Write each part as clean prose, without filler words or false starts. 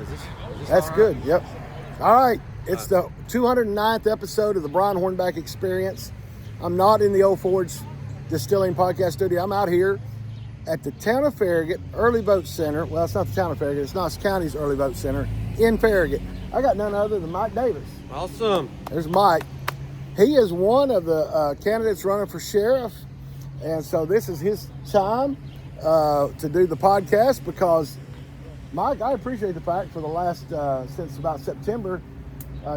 this That's all good. right? Yep. All right. It's the 209th episode of the Brian Hornback Experience. I'm not in the Old Forge Distilling Podcast Studio. I'm out here at the Town of Farragut Early Vote Center. Well, it's not the Town of Farragut. It's Knox County's Early Vote Center in Farragut. I got none other than Mike Davis. Awesome. There's Mike. He is one of the candidates running for sheriff. And so this is his time to do the podcast because, Mike, I appreciate the fact for the last, since about September,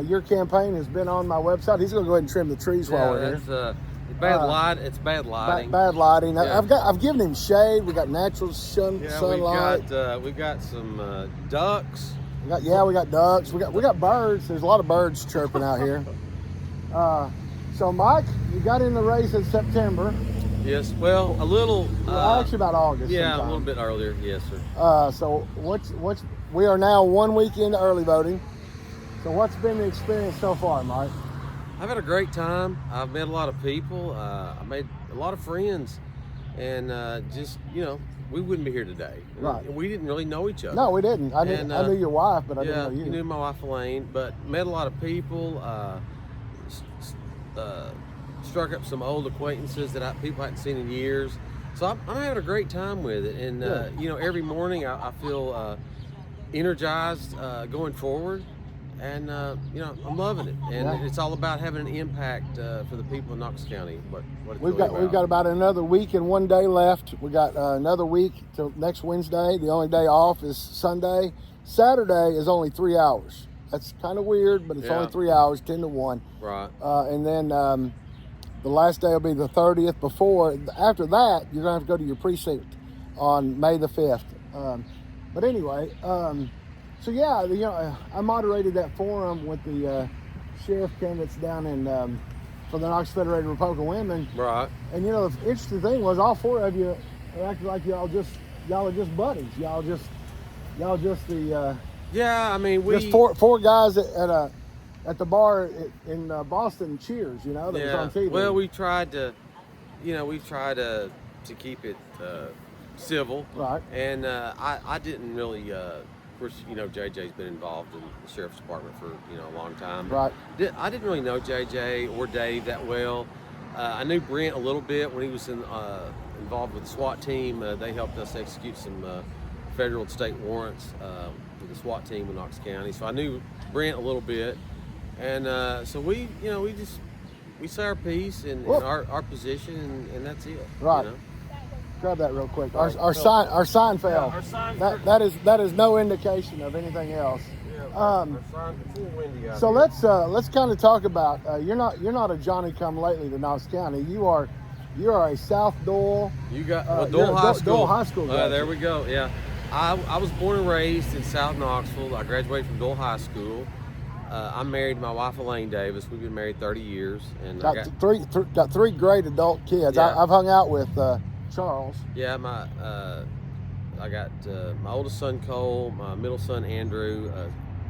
your campaign has been on my website. He's going to go ahead and trim the trees while we're here. Bad light. It's bad lighting. Bad lighting. Yeah. I've given him shade. We got natural sunlight. We've got some ducks. We got ducks. We got birds. There's a lot of birds chirping out here. So Mike, you got in the race in September. Yes. Well, a little. Actually, about August. Yeah, sometime. a little bit earlier. Yes, sir. So we are now 1 week into early voting. So what's been the experience so far, Mike? I've had a great time. I've met a lot of people. I made a lot of friends, and we wouldn't be here today. Right. We didn't really know each other. No, we didn't. I knew your wife, but I didn't know you. You knew my wife Elaine, but met a lot of people. Struck up some old acquaintances that people I hadn't seen in years. So I'm having a great time with it, and every morning I feel energized going forward. And I'm loving it, and it's all about having an impact for the people in Knox County. We've got about another week and 1 day left. We got another week till next Wednesday. The only day off is Sunday. Saturday is only 3 hours. That's kind of weird, but it's only 3 hours, 10 to 1. Right. And then the last day will be the 30th. After that, you're gonna have to go to your precinct on May the 5th. But anyway. So I moderated that forum with the sheriff candidates down in for the Knox Federated Republican Women. Right. And the interesting thing was all four of you acted like y'all are just buddies. Y'all just the yeah. I mean, we just four guys at the bar in Boston. Cheers, that was on TV. Well, we tried to keep it civil. Right. And I didn't really. Of course, JJ's been involved in the sheriff's department for a long time. Right. I didn't really know JJ or Dave that well. I knew Brent a little bit when he was involved with the SWAT team. They helped us execute some federal and state warrants with the SWAT team in Knox County. So I knew Brent a little bit, and so we say our piece and our position, and that's it. Right. Grab that real quick. Our sign fell. Yeah, our sign that is no indication of anything else. Our sign, it's a little windy out So here. let's kind of talk about you're not a Johnny come lately to Knox County. You are a South Dole. You got Dole High School. Dole High School. There we go. Yeah, I was born and raised in South Knoxville. I graduated from Dole High School. I'm married to my wife Elaine Davis. We've been married 30 years, and got three great adult kids. Yeah. I've hung out with Charles. Yeah, I got my oldest son Cole, my middle son Andrew.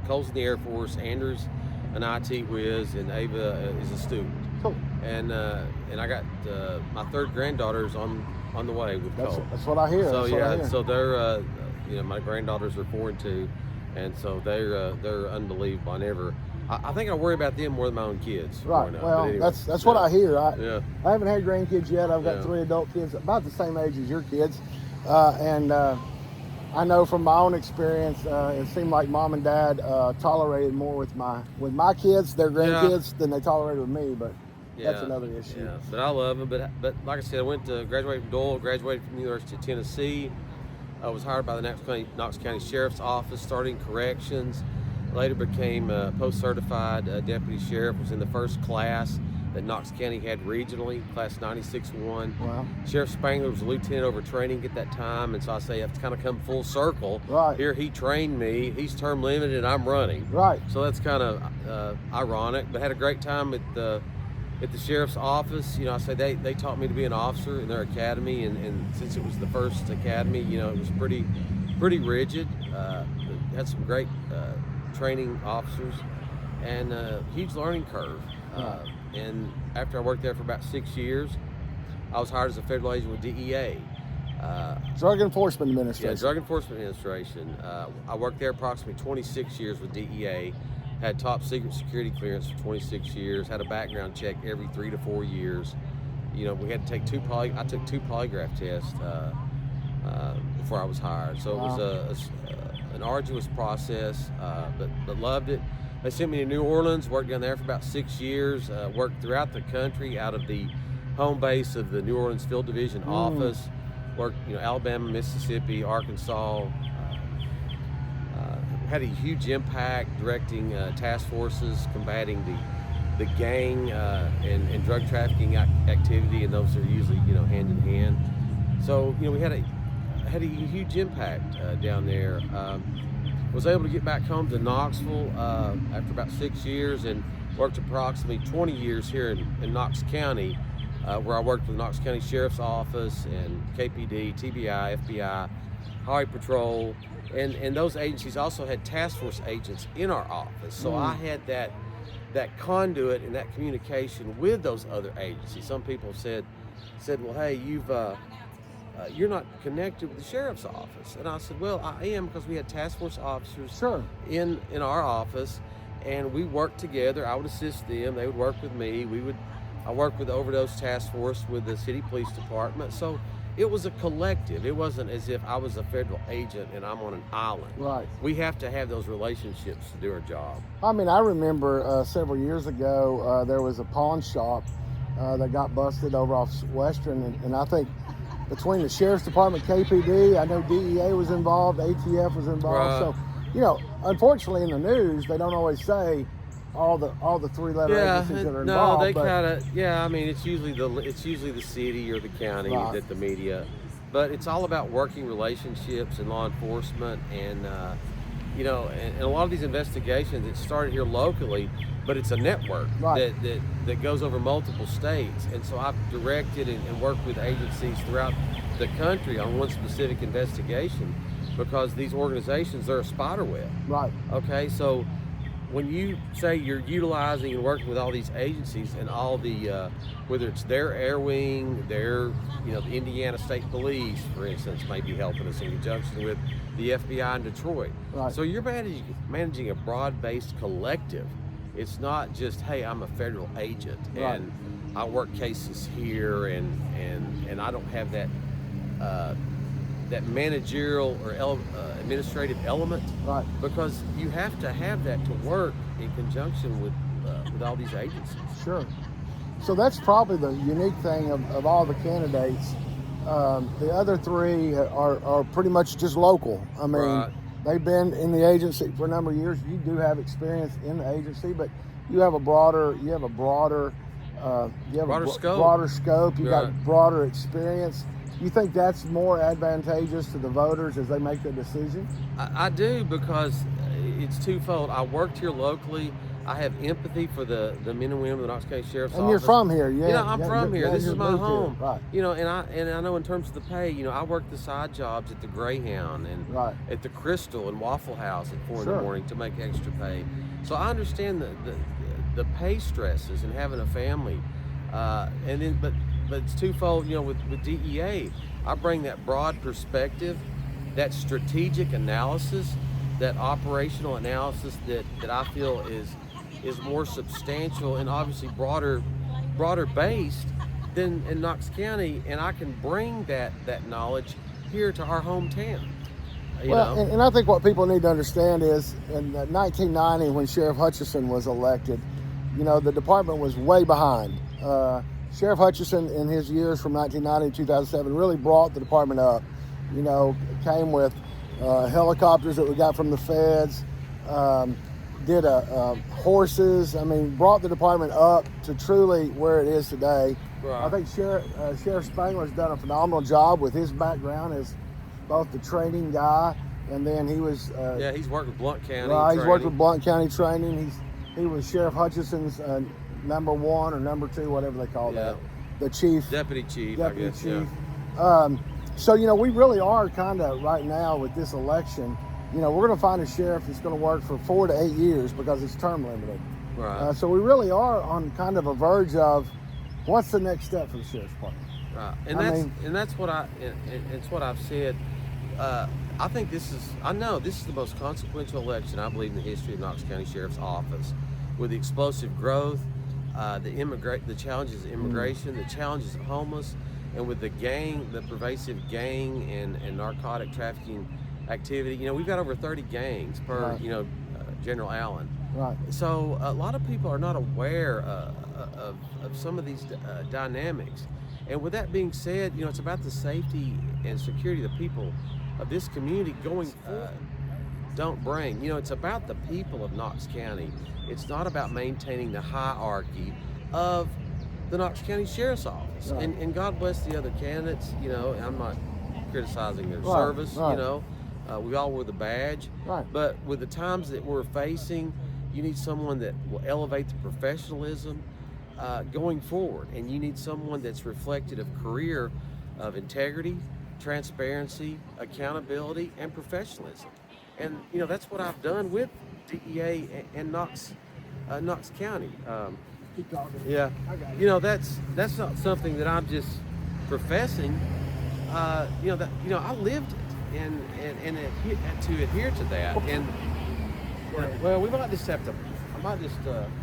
Cole's in the Air Force. Andrew's an IT whiz, and Ava is a student. Cool. And I got my third granddaughter's on the way with Cole. That's what I hear. So so they're my granddaughters are 4 and 2, and so they're unbelievable. I think I worry about them more than my own kids. Right. Well, anyway, that's what I hear. I haven't had grandkids yet. I've got 3 adult kids, about the same age as your kids, and I know from my own experience, it seemed like mom and dad tolerated more with my kids, their grandkids, than they tolerated with me. But that's another issue. Yeah. But I love them. But like I said, I graduated from Dole, graduated from the University of Tennessee. I was hired by the Knox County Sheriff's Office, starting corrections. Later became post-certified deputy sheriff. Was in the first class that Knox County had regionally, class 96-1. Wow. Sheriff Spangler was a lieutenant over training at that time, and so I say I have to kind of come full circle. Right. Here he trained me. He's term limited, and I'm running. Right. So that's kind of ironic, but had a great time at the sheriff's office. I say they taught me to be an officer in their academy, and since it was the first academy, it was pretty rigid. Had some great training officers, and a huge learning curve. And after I worked there for about 6 years, I was hired as a federal agent with DEA. Drug Enforcement Yeah, Administration. Drug Enforcement Administration. I worked there approximately 26 years with DEA. Had top secret security clearance for 26 years. Had a background check every 3 to 4 years. You know, we had to take I took 2 polygraph tests before I was hired. So Wow. it was an arduous process, but loved it. They sent me to New Orleans. Worked down there for about 6 years. Worked throughout the country out of the home base of the New Orleans Field Division office. Worked, Alabama, Mississippi, Arkansas. Had a huge impact directing task forces combating the gang and drug trafficking activity, and those are usually hand in hand. So we had a huge impact down there. Was able to get back home to Knoxville after about 6 years, and worked approximately 20 years here in Knox County, where I worked with the Knox County Sheriff's Office and KPD, TBI, FBI, Highway Patrol, and those agencies also had task force agents in our office. So I had that conduit and that communication with those other agencies. Some people said, well, hey, you're not connected with the sheriff's office. And I said, well, I am, because we had task force officers in our office, and we worked together. I would assist them, they would work with me. I worked with the overdose task force with the city police department. So it was a collective. It wasn't as if I was a federal agent and I'm on an island. Right. We have to have those relationships to do our job. I mean, I remember several years ago, there was a pawn shop that got busted over off Western, and I think between the Sheriff's Department, KPD, I know DEA was involved, ATF was involved. Right. So, unfortunately in the news, they don't always say all the three-letter agencies that are involved. No, they kind of, I mean, it's usually the city or the county that the media, but it's all about working relationships and law enforcement, and and a lot of these investigations, it started here locally, but it's a network that goes over multiple states. And so I've directed and worked with agencies throughout the country on one specific investigation, because these organizations, they're a spider web. Right. Okay, so when you say you're utilizing and working with all these agencies and all the, whether it's their air wing, the Indiana State Police, for instance, may be helping us in conjunction with the FBI in Detroit. Right. So you're managing a broad-based collective. It's not just, hey, I'm a federal agent and I work cases here, and I don't have that that managerial or administrative element, because you have to have that to work in conjunction with all these agencies. Sure. So that's probably the unique thing of all the candidates. The other three are pretty much just local. I mean, they've been in the agency for a number of years. You do have experience in the agency, but you have a broader scope. You got broader experience. You think that's more advantageous to the voters as they make their decision? I do, because it's twofold. I worked here locally. I have empathy for the men and women of the Knox County Sheriff's Office. And you're from here, I'm from here. This is my home. Right. And I know in terms of the pay, I work the side jobs at the Greyhound and at the Crystal and Waffle House at 4 in the morning to make extra pay. So I understand the pay stresses and having a family, but it's twofold. With DEA, I bring that broad perspective, that strategic analysis, that operational analysis that I feel is more substantial and obviously broader based than in Knox County, and I can bring that knowledge here to our hometown. And I think what people need to understand is, in 1990, when Sheriff Hutchison was elected, the department was way behind. Sheriff Hutchison, in his years from 1990 to 2007, really brought the department up. Came with helicopters that we got from the feds, did horses. I mean, brought the department up to truly where it is today. Right. I think Sheriff Spangler's done a phenomenal job with his background as both the training guy, and then he was... he's worked with Blount County. Right, he's worked with Blount County training. He was Sheriff Hutchison's number 1 or number 2, whatever they call that. The chief. Deputy chief, I guess. Chief. So, we really are kind of right now with this election, we're going to find a sheriff that's going to work for 4 to 8 years because it's term limited. Right. So we really are on kind of a verge of what's the next step for the Sheriff's Department. Right. It's what I've said. I think I know this is the most consequential election I believe in the history of Knox County Sheriff's Office, with the explosive growth, the challenges of immigration, the challenges of homeless, and with the pervasive gang and narcotic trafficking activity. You know, we've got over 30 gangs per, Right. General Allen. Right. So a lot of people are not aware of some of these dynamics. And with that being said, it's about the safety and security of the people of this community going forward. Don't bring. It's about the people of Knox County. It's not about maintaining the hierarchy of the Knox County Sheriff's Office. Right. And God bless the other candidates. I'm not criticizing their Right, service. right. We all wear the badge. Right. But with the times that we're facing, you need someone that will elevate the professionalism going forward. And you need someone that's reflected of career of integrity, transparency, accountability, and professionalism. And that's what I've done with DEA and Knox County. Keep talking. Yeah, I got it. that's not something that I'm just professing. I lived it, and to adhere to that. And well, we might just have to. I might just.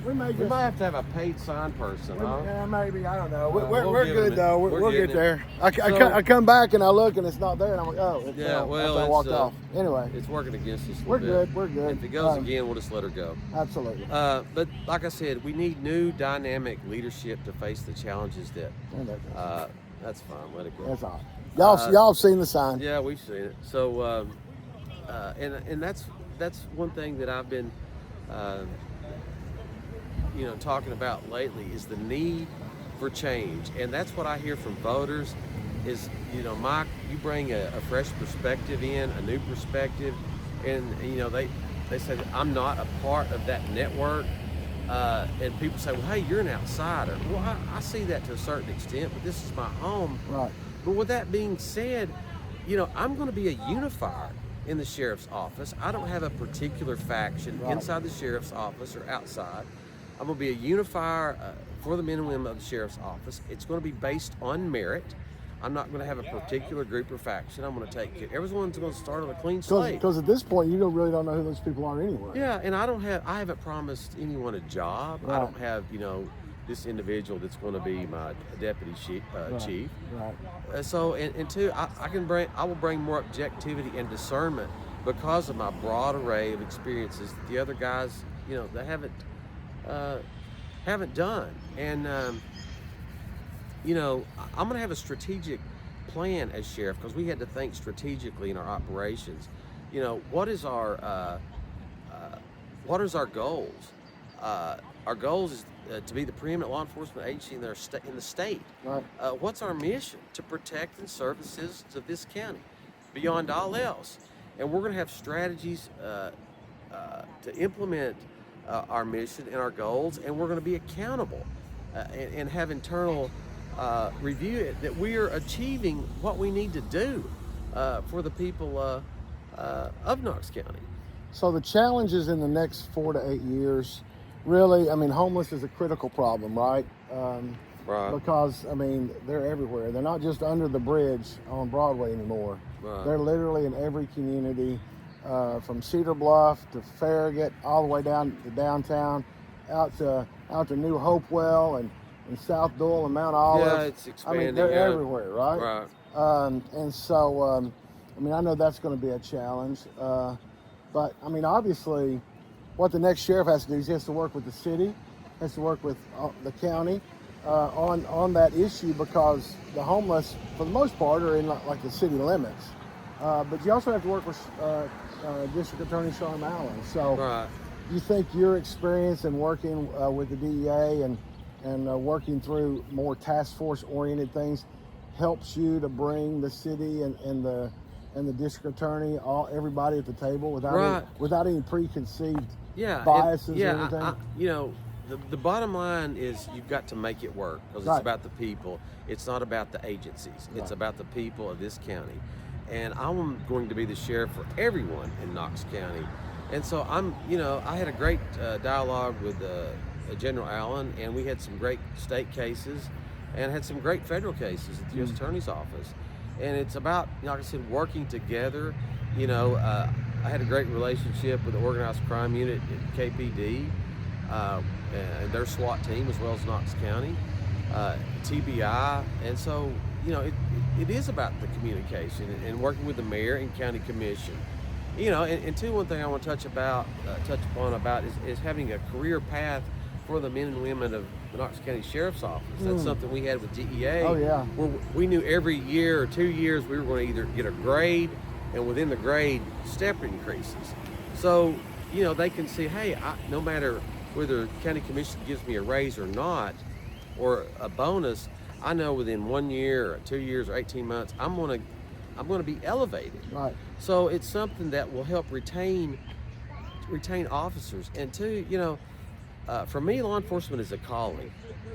We might have to have a paid sign person, huh? Yeah, maybe. I don't know. we'll We're give good it- though. we're We'll get getting there. So- I come back and I look and it's not there and I'm like, oh. It's Yeah, well, I walked it's, off. Anyway, It's working against us. A we're little bit. good. We're good. If it goes again, we'll just let her go. Absolutely. But like I said, we need new dynamic leadership to face the challenges that. That's fine. Let it go. That's all. Y'all have seen the sign. Yeah, we've seen it. So, and that's one thing that I've been, talking about lately is the need for change, and that's what I hear from voters. Is Mike, you bring a fresh perspective in, a new perspective, and they say that I'm not a part of that network, and people say, well, hey, you're an outsider. Well, I see that to a certain extent, but this is my home. Right. But with that being said, I'm going to be a unifier in the sheriff's office. I don't have a particular faction inside the sheriff's office or outside. I'm going to be a unifier for the men and women of the sheriff's office. It's going to be based on merit. I'm not going to have a particular group or faction. I'm going to take care. Everyone's going to start on a clean slate. Because at this point, you really don't know who those people are anyway. Yeah, and I haven't promised anyone a job. Right. I don't have, this individual that's going to be my deputy chief. Right. So, and two, I will bring more objectivity and discernment because of my broad array of experiences that the other guys, they haven't done. And, I'm going to have a strategic plan as sheriff because we had to think strategically in our operations. What is our goals? Our goals is to be the preeminent law enforcement agency in the state. Right. What's our mission? To protect and serve the citizens of this county beyond all else. And we're going to have strategies to implement our mission and our goals, and we're going to be accountable and have internal review that we are achieving what we need to do for the people of Knox County. So the challenges in the next 4 to 8 years, really, homeless is a critical problem, right? Right. Because, they're everywhere. They're not just under the bridge on Broadway anymore. Right. They're literally in every community, from Cedar Bluff to Farragut, all the way down to downtown, out to New Hopewell and South Dole and Mount Olive. Yeah, it's expanding. They're everywhere, right? Right. And so, I know that's going to be a challenge. But, obviously, what the next sheriff has to do is he has to work with the city, has to work with the county on that issue, because the homeless, for the most part, are in like the city limits. But you also have to work with District Attorney Sharm Allen. So Right. you think your experience in working with the DEA and working through more task force oriented things helps you to bring the city and the district attorney, everybody at the table without any preconceived biases or anything? The bottom line is you've got to make it work, because it's about the people. It's not about the agencies. It's about the people of this county. And I'm going to be the sheriff for everyone in Knox County. And so I had a great dialogue with General Allen, and we had some great state cases. and had some great federal cases at the U.S. Attorney's Office. And it's about, like I said, working together. I had a great relationship with the organized crime unit at KPD and their SWAT team, as well as Knox County, TBI. And so, it is about the communication and working with the mayor and county commission. One thing I want to touch upon is having a career path for the men and women of the Knox County Sheriff's Office. That's something we had with DEA. Oh, yeah. Where we knew every year or 2 years we were going to either get a grade, and within the grade, step increases. So, they can see, hey, no matter whether county commission gives me a raise or not, or a bonus, I know within 1 year or 2 years or 18 months, I'm going to be elevated. Right. So it's something that will help retain officers. And two, for me, law enforcement is a calling.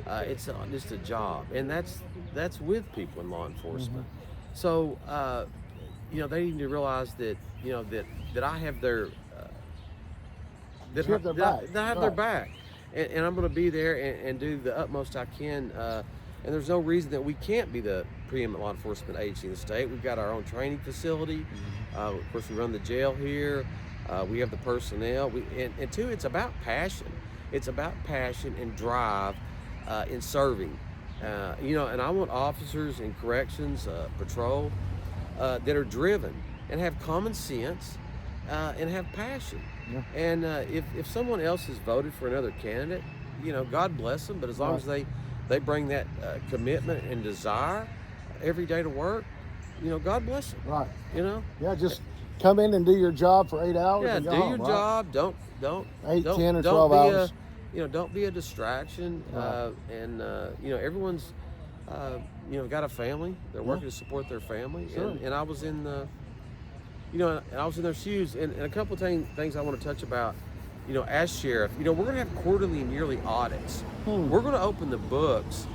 It's just a job, and that's with people in law enforcement. So they need to realize that that I have their that I have their back, and I'm going to be there and do the utmost I can. And there's no reason that we can't be the preeminent law enforcement agency in the state. We've got our own training facility. Of course, we run the jail here. We have the personnel. And two, it's about passion. It's about passion and drive in serving. And I want officers in corrections, patrol, that are driven and have common sense and have passion. Yeah. And if someone else has voted for another candidate, God bless them. But as long as they bring that commitment and desire every day to work, God bless them. Right. Yeah, just come in and do your job for 8 hours. Yeah, and do go your home, job. Right? Don't 8, 10, or 12 hours. Don't be a distraction. Right. Everyone's got a family. They're working to support their family. Sure. And I was in I was in their shoes. And a couple of things I want to touch about. As sheriff, we're going to have quarterly and yearly audits. We're going to open the books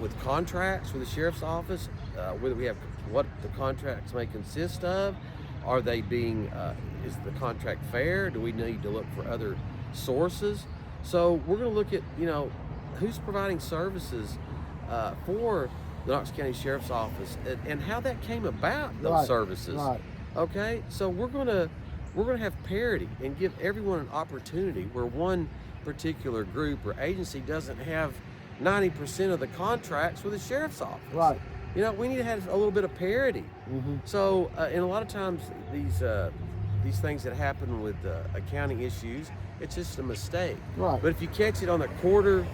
with contracts with the sheriff's office, whether we have what the contracts may consist of. Are they is the contract fair? Do we need to look for other sources? So we're going to look at, who's providing services for the Knox County Sheriff's Office and how that came about, those services. Right. Okay, so we're going to have parity and give everyone an opportunity where one particular group or agency doesn't have 90% of the contracts with the sheriff's office. Right. We need to have a little bit of parity. So, and a lot of times these things that happen with accounting issues, it's just a mistake. Right. But if you catch it on the quarter,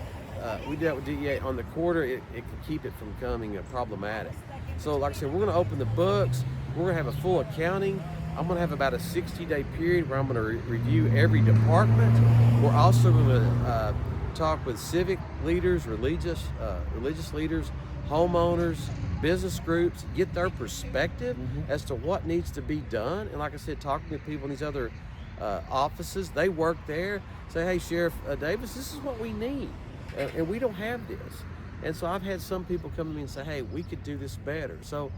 we did that with DEA on the quarter, it can keep it from becoming problematic. So, like I said, we're going to open the books. We're going to have a full accounting. I'm going to have about a 60-day period where I'm going to review every department. We're also going to talk with civic leaders, religious leaders, homeowners, business groups, get their perspective as to what needs to be done. And like I said, talking to people in these other offices, they work there, say, hey, Sheriff Davis, this is what we need, and we don't have this. And so I've had some people come to me and say, hey, we could do this better. So,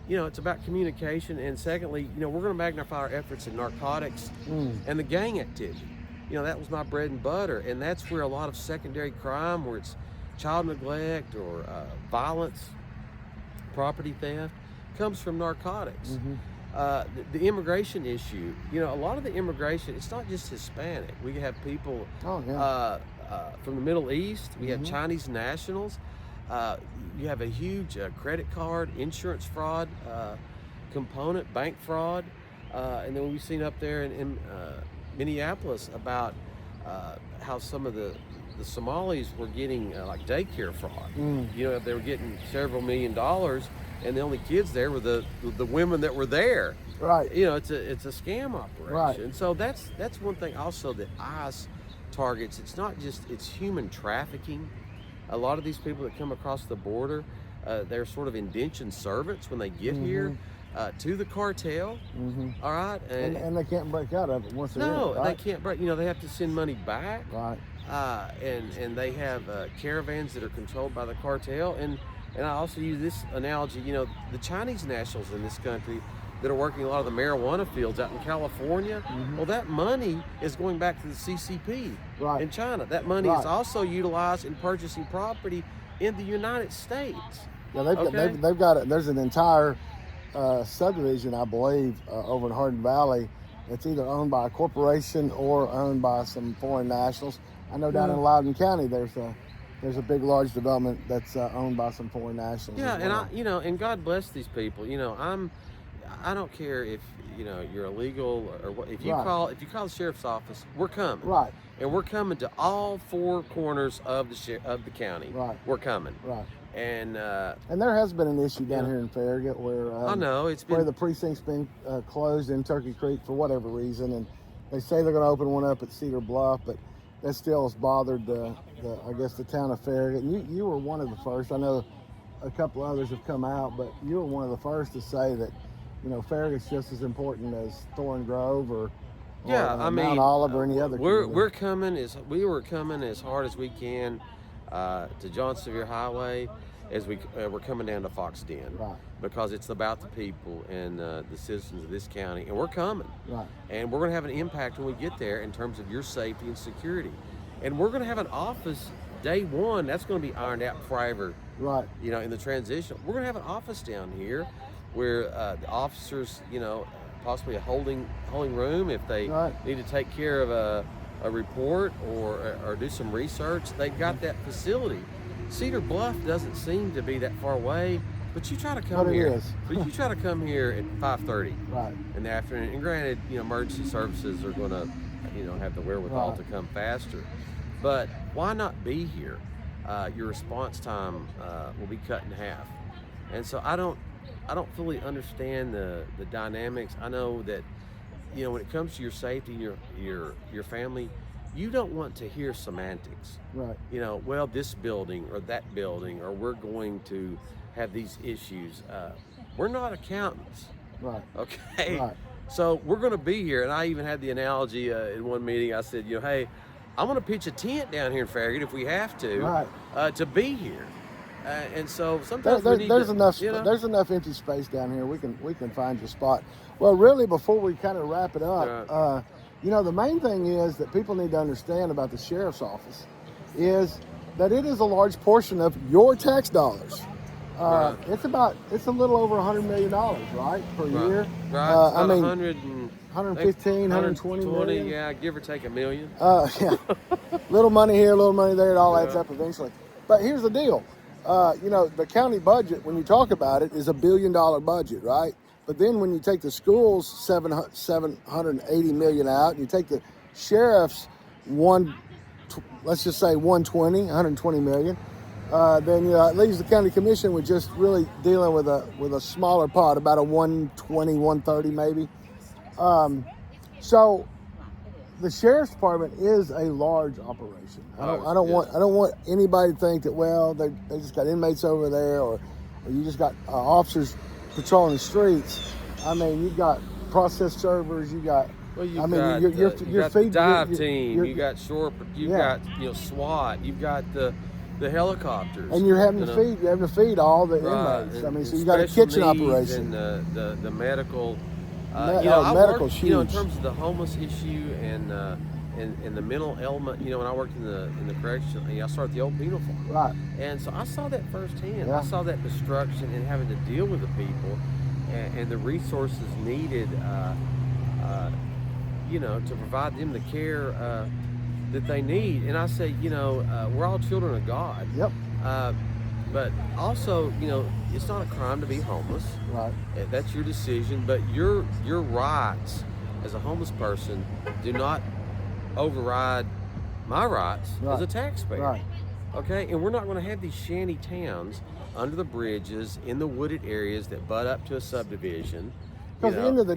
it's about communication. And secondly, we're going to magnify our efforts in narcotics and the gang activity. That was my bread and butter. And that's where a lot of secondary crime, where it's child neglect or violence, property theft, comes from narcotics. The immigration issue, a lot of the immigration, it's not just Hispanic. We have people from the Middle East. We have Chinese nationals. You have a huge credit card, insurance fraud component, bank fraud. And then we've seen up there in Minneapolis about how some of the Somalis were getting like daycare fraud. They were getting several $1 million, and the only kids there were the women that were there. Right. It's a scam operation. Right. And so that's one thing also that ICE targets. It's human trafficking. A lot of these people that come across the border, they're sort of indentured servants when they get here to the cartel. All right. And they can't break out of it once they're in it, right? They can't break. They have to send money back. Right. And they have caravans that are controlled by the cartel. And I also use this analogy, the Chinese nationals in this country that are working a lot of the marijuana fields out in California, well, that money is going back to the CCP in China. That money is also utilized in purchasing property in the United States. Yeah, they've got it. There's an entire subdivision, I believe, over in Hardin Valley. It's either owned by a corporation or owned by some foreign nationals. I know down in Loudoun County, there's a big, large development that's owned by some foreign nationals. Yeah, well. and and God bless these people. I don't care if you're illegal or what. If you call the sheriff's office, we're coming. Right. And we're coming to all four corners of the county. Right. We're coming. Right. And there has been an issue down here in Farragut where I know where the precinct's been closed in Turkey Creek for whatever reason, and they say they're going to open one up at Cedar Bluff, but that still has bothered the town of Farragut. And you were one of the first. I know a couple others have come out, but you were one of the first to say that Farragut's just as important as Thorn Grove or Mount Olive or any other. We were coming as hard as we can to John Sevier Highway as we're coming down to Fox Den, right? Because it's about the people and the citizens of this county, and we're coming, right? And we're going to have an impact when we get there in terms of your safety and security, and we're going to have an office day one that's going to be ironed out forever, right? In the transition, we're going to have an office down here where the officers, possibly a holding room if they need to take care of a report or do some research. They've got that facility. Cedar Bluff doesn't seem to be that far away, but you try to come here. But you try to come here at 5:30 in the afternoon. And granted, emergency services are going to, have the wherewithal to come faster. But why not be here? Your response time will be cut in half. And so I don't fully understand the dynamics. I know that, when it comes to your safety and your family, you don't want to hear semantics. Right. Well, this building or that building, or we're going to have these issues. We're not accountants. Right. Okay. Right. So we're going to be here. And I even had the analogy in one meeting. I said, hey, I'm going to pitch a tent down here in Farragut if we have to, to be here. And so sometimes there's enough empty space down here. We can find your spot. Well, really, before we kind of wrap it up, the main thing is that people need to understand about the sheriff's office is that it is a large portion of your tax dollars. It's a little over $100 million, right, per year. Right. I mean, 115, 120 million. Yeah, give or take $1 million. Yeah, little money here, little money there. It all adds up eventually. But here's the deal. The county budget, when you talk about it, is $1 billion budget, right? But then when you take the schools $780 million out, and you take the sheriff's let's just say 120 million, then it leaves the county commission with just really dealing with a smaller pot, about a 120, 130 maybe. So the sheriff's department is a large operation. I don't want anybody to think that they just got inmates over there or you just got officers patrolling the streets. I mean, you've got process servers, you got. Well, you got the dive team, you got shore, you got SWAT, you've got the helicopters, and you're having to feed all the inmates. I mean, so you got a kitchen operation and the medical. Medical's huge. In terms of the homeless issue and the mental element. When I worked in the correction, I started the old penal farm. Right. And so I saw that firsthand. Yeah. I saw that destruction and having to deal with the people and the resources needed, to provide them the care that they need. And I say, we're all children of God. Yep. But also, it's not a crime to be homeless. Right. That's your decision. But your rights as a homeless person do not override my rights as a taxpayer. Right. Okay? And we're not going to have these shanty towns under the bridges in the wooded areas that butt up to a subdivision. Because at the end of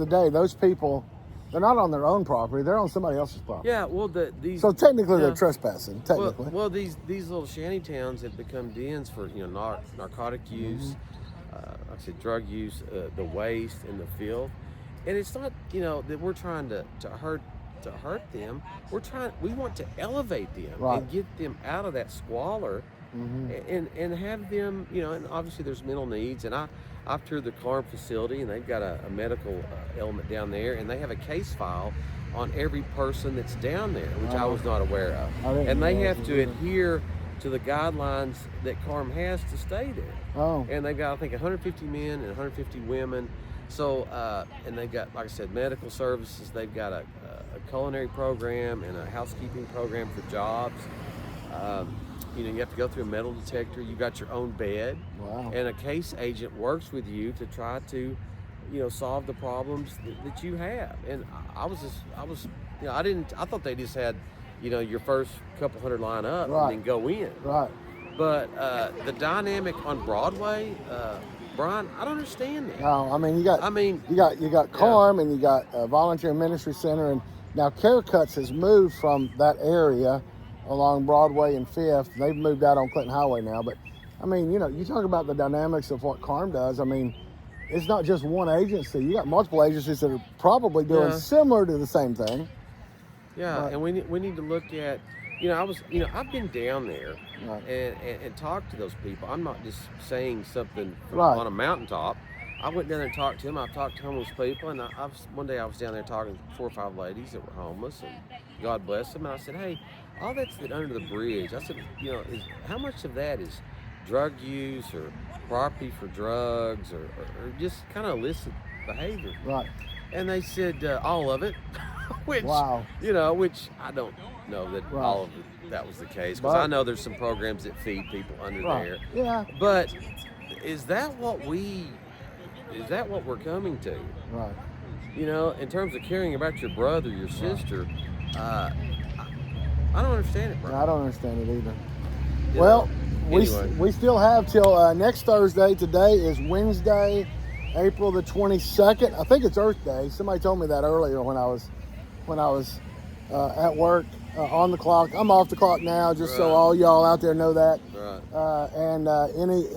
the day, those people, they're not on their own property; they're on somebody else's property. Yeah, well, so technically they're trespassing. Technically, well, these little shanty towns have become dens for narcotic use, like I said, drug use, the waste and the filth, and it's not that we're trying to hurt them. We want to elevate them and get them out of that squalor, and have them and obviously there's mental needs, and I've toured the Clarm facility, and they've got a medical element down there, and they have a case file on every person that's down there, which I was not aware of. And they have to adhere to the guidelines that Carm has to stay there. Oh. And they've got, I think, 150 men and 150 women. So, and they've got, like I said, medical services. They've got a culinary program and a housekeeping program for jobs. You know, you have to go through a metal detector. You got your own bed. Wow. And a case agent works with you to try to, you know, solve the problems that you have. And I was, you know, I thought they just had, you know, your first couple hundred line up and then go in. Right. But the dynamic on Broadway, Brian, I don't understand that. No, I mean you got Carm and you got Volunteer Ministry Center, and now Care Cuts has moved from that area along Broadway and Fifth. They've moved out on Clinton Highway now. But I mean, you know, you talk about the dynamics of what Carm does. I mean, it's not just one agency. You got multiple agencies that are probably doing similar to the same thing. Yeah, but, and we need to look at, you know, I've been down there and talked to those people. I'm not just saying something on a mountaintop. I went down there and talked to them. I've talked to homeless people, and one day I was down there talking to 4 or 5 ladies that were homeless, and God bless them. And I said, hey, all that's under the bridge. I said, you know, how much of that is drug use or property for drugs or just kind of illicit behavior? Right. And they said all of it, which, you know, which I don't know that all of that was the case, because I know there's some programs that feed people under there. Yeah. But is that what we're coming to? Right. You know, in terms of caring about your brother, your sister, I don't understand it, bro. I don't understand it either. You well, anyway. we still have till next Thursday. Today is Wednesday, April the 22nd. I think it's Earth Day. Somebody told me that earlier when I was at work on the clock. I'm off the clock now, just so all y'all out there know that. Right. And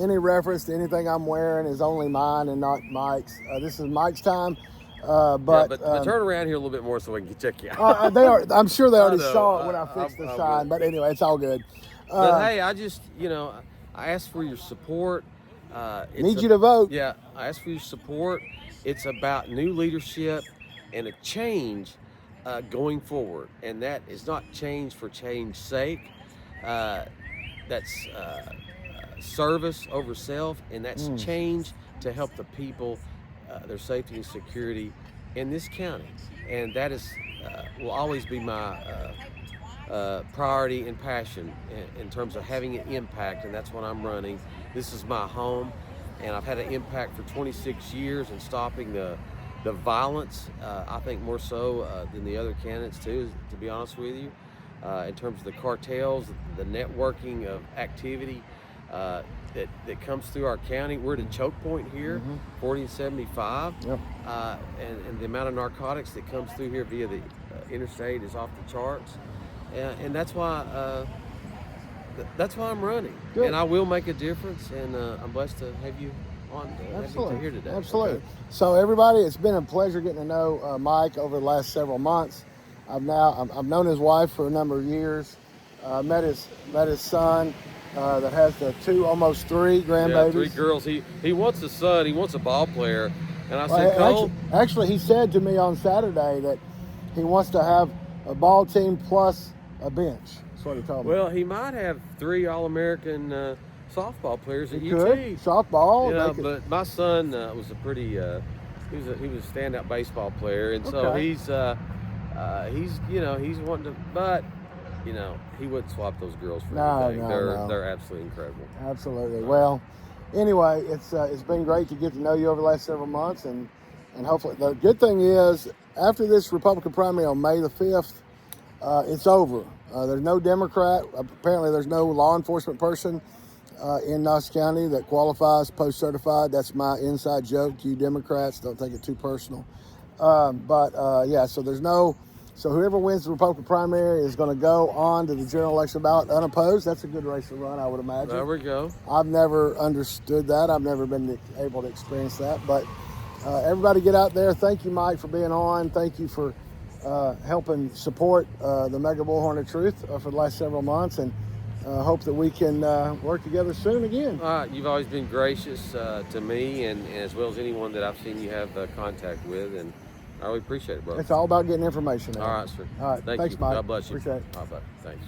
any reference to anything I'm wearing is only mine and not Mike's. This is Mike's time. But turn around here a little bit more so we can check you out. I'm sure they already saw it when I fixed the sign. But anyway, it's all good. But hey, I just, you know, I asked for your support. Need you to vote. Yeah, I asked for your support. It's about new leadership and a change going forward, and that is not change for change's sake. That's service over self, and that's change to help the people, their safety and security in this county. And that is will always be my priority and passion in terms of having an impact, and that's what I'm running. This is my home, and I've had an impact for 26 years in stopping the violence, I think more so than the other candidates too, to be honest with you, in terms of the cartels, the networking of activity that comes through our county. We're at a choke point here, 40 and 75, and the amount of narcotics that comes through here via the interstate is off the charts, and that's why I'm running. Good. And I will make a difference, and I'm blessed to have you on here today. Absolutely. Okay. So everybody, it's been a pleasure getting to know Mike over the last several months. I've known his wife for a number of years. Met his son that has the almost 3 grandbabies. Yeah, 3 girls. He wants a son. He wants a ball player. And I said, Cole. Actually, he said to me on Saturday that he wants to have a ball team plus a bench. That's what he told me. Well, he might have 3 All-American softball players at UT. Could. Softball. Yeah, but my son was a pretty he was a standout baseball player, and so he's wanting to, but he wouldn't swap those girls for anything. They're absolutely incredible. Absolutely. Well, anyway, it's been great to get to know you over the last several months, and hopefully the good thing is after this Republican primary on May the 5th, it's over. There's no Democrat. Apparently, there's no law enforcement person in Knox County that qualifies post-certified. That's my inside joke to you Democrats. Don't take it too personal. So whoever wins the Republican primary is going to go on to the general election ballot unopposed. That's a good race to run, I would imagine. There we go. I've never understood that. I've never been able to experience that. But everybody get out there. Thank you, Mike, for being on. Thank you for helping support the Mega Bullhorn of Truth for the last several months, and hope that we can work together soon again. You've always been gracious to me, and as well as anyone that I've seen you have contact with, and I really appreciate it, brother. It's all about getting information out. All right, sir. All right. Thanks, you. Mike. God bless you. Appreciate it. All right, bud. Thanks.